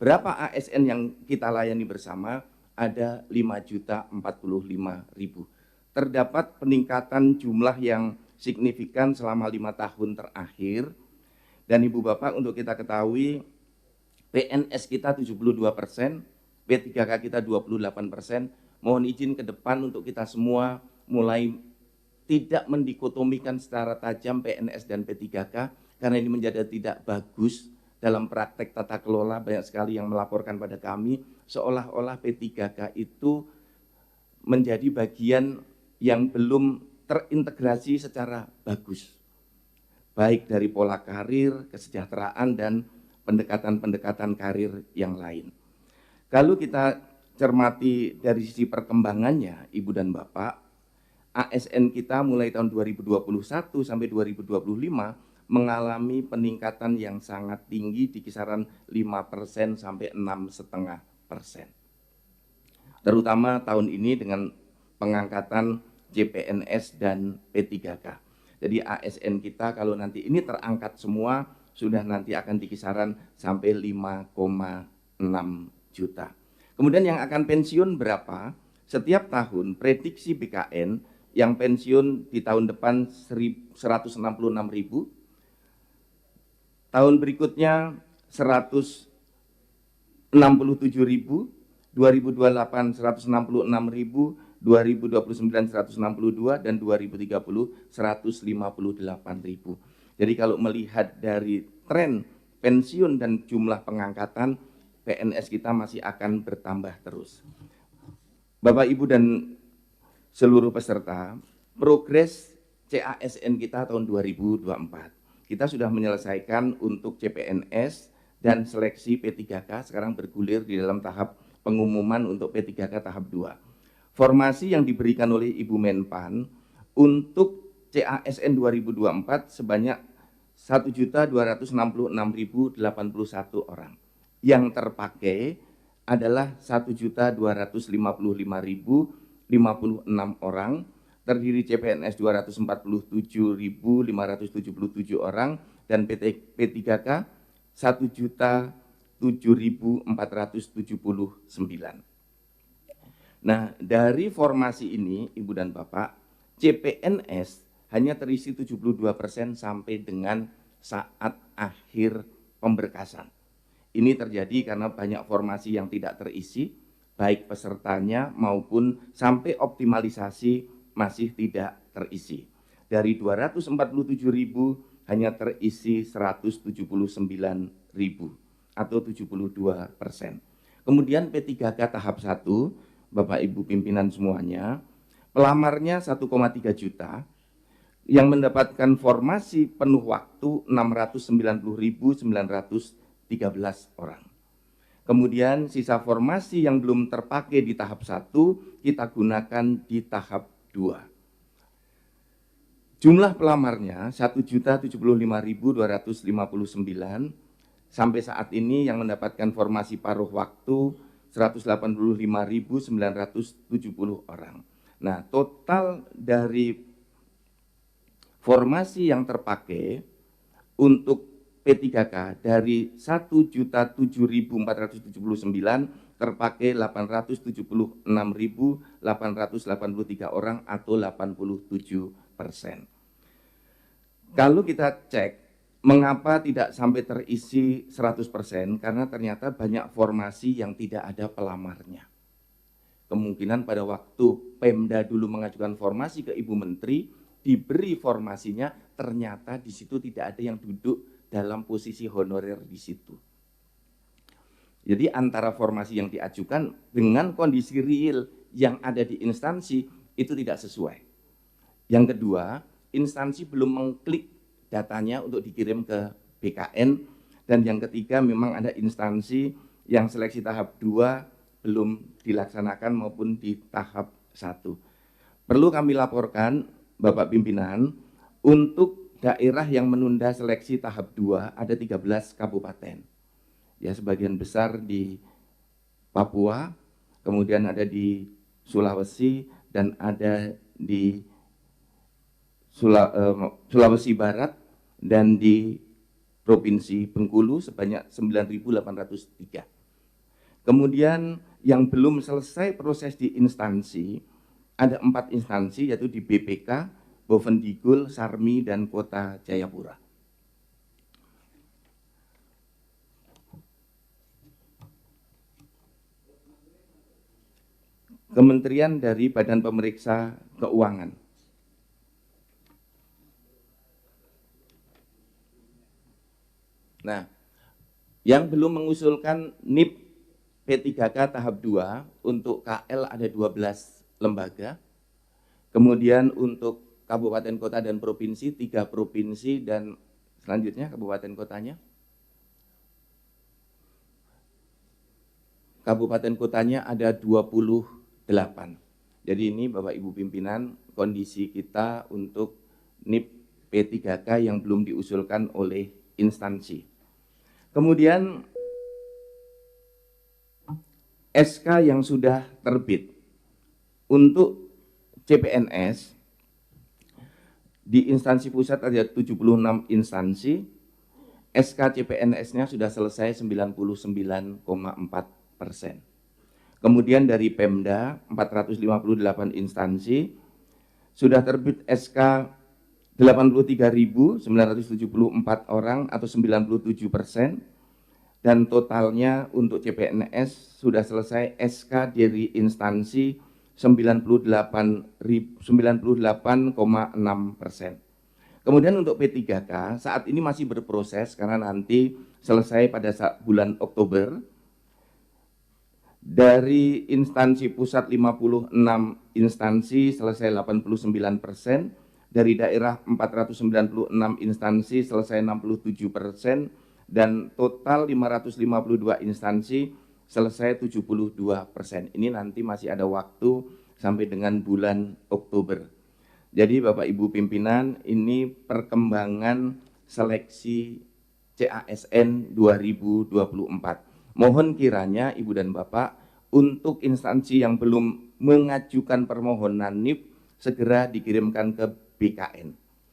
Berapa ASN yang kita layani bersama? Ada 5.045.000. Terdapat peningkatan jumlah yang signifikan selama 5 tahun terakhir. Dan Ibu Bapak, untuk kita ketahui, PNS kita 72%, P3K kita 28%. Mohon izin ke depan untuk kita semua mulai tidak mendikotomikan secara tajam PNS dan P3K, karena ini menjadi tidak bagus. Dalam praktek tata kelola banyak sekali yang melaporkan pada kami seolah-olah P3K itu menjadi bagian yang belum terintegrasi secara bagus, baik dari pola karir, kesejahteraan, dan pendekatan-pendekatan karir yang lain. Kalau kita cermati dari sisi perkembangannya, Ibu dan Bapak, ASN kita mulai tahun 2021 sampai 2025 mengalami peningkatan yang sangat tinggi di kisaran 5% sampai 6,5%. Terutama tahun ini dengan pengangkatan CPNS dan P3K. Jadi ASN kita kalau nanti ini terangkat semua sudah nanti akan di kisaran sampai 5,6 juta. Kemudian yang akan pensiun berapa? Setiap tahun prediksi BKN yang pensiun di tahun depan 166.000, tahun berikutnya 167.000, 2028 166.000, 2029 162, dan 2030 158.000. Jadi kalau melihat dari tren pensiun dan jumlah pengangkatan, PNS kita masih akan bertambah terus. Bapak, Ibu, dan seluruh peserta, progres CASN kita tahun 2024. Kita sudah menyelesaikan untuk CPNS dan seleksi P3K, sekarang bergulir di dalam tahap pengumuman untuk P3K tahap 2. Formasi yang diberikan oleh Ibu Menpan untuk CASN 2024 sebanyak 1.266.081 orang. Yang terpakai adalah 1.255.056 orang, terdiri CPNS 247.577 orang, dan P3K 1.007.479. Nah, dari formasi ini, Ibu dan Bapak, CPNS hanya terisi 72% sampai dengan saat akhir pemberkasan. Ini terjadi karena banyak formasi yang tidak terisi, baik pesertanya maupun sampai optimalisasi masih tidak terisi. Dari 247.000 hanya terisi 179.000 atau 72%. Kemudian P3K tahap 1, Bapak Ibu pimpinan semuanya, pelamarnya 1,3 juta, yang mendapatkan formasi penuh waktu 690.913 orang. Kemudian sisa formasi yang belum terpakai di tahap 1 kita gunakan di tahap 2. Jumlah pelamarnya 1.075.259, sampai saat ini yang mendapatkan formasi paruh waktu 185.970 orang. Nah, total dari formasi yang terpakai untuk P3K dari 1.007.479 terpakai 876.883 orang atau 87%. Kalau kita cek mengapa tidak sampai terisi 100%, karena ternyata banyak formasi yang tidak ada pelamarnya. Kemungkinan pada waktu Pemda dulu mengajukan formasi ke Ibu Menteri, diberi formasinya, ternyata di situ tidak ada yang duduk dalam posisi honorer di situ. Jadi antara formasi yang diajukan dengan kondisi real yang ada di instansi itu tidak sesuai. Yang kedua, instansi belum mengklik datanya untuk dikirim ke BKN, dan yang ketiga memang ada instansi yang seleksi tahap 2 belum dilaksanakan maupun di tahap 1. Perlu kami laporkan, Bapak Pimpinan, untuk daerah yang menunda seleksi tahap 2 ada 13 kabupaten. Ya, sebagian besar di Papua, kemudian ada di Sulawesi, dan ada di Sulawesi Barat, dan di Provinsi Bengkulu sebanyak 9.803. Kemudian yang belum selesai proses di instansi, ada 4 instansi yaitu di BPK, Bovendigul, Sarmi, dan Kota Jayapura. Kementerian dari Badan Pemeriksa Keuangan. Nah, yang belum mengusulkan NIP P3K tahap 2 untuk KL ada 12 lembaga. Kemudian untuk kabupaten kota dan provinsi 3 provinsi, dan selanjutnya kabupaten kotanya. Kabupaten kotanya ada 28. Jadi ini Bapak Ibu pimpinan kondisi kita untuk NIP P3K yang belum diusulkan oleh instansi. Kemudian SK yang sudah terbit untuk CPNS di instansi pusat ada 76 instansi, SK CPNS-nya sudah selesai 99,4%. Kemudian dari Pemda 458 instansi sudah terbit SK 83.974 orang atau 97%, dan totalnya untuk CPNS sudah selesai SK dari instansi 98,6%. Kemudian untuk P3K saat ini masih berproses karena nanti selesai pada bulan Oktober. Dari instansi pusat 56 instansi selesai 89%, dari daerah 496 instansi selesai 67%, dan total 552 instansi selesai 72%. Ini nanti masih ada waktu sampai dengan bulan Oktober. Jadi Bapak Ibu pimpinan, ini perkembangan seleksi CASN 2024. Mohon kiranya Ibu dan Bapak untuk instansi yang belum mengajukan permohonan NIP segera dikirimkan ke BKN.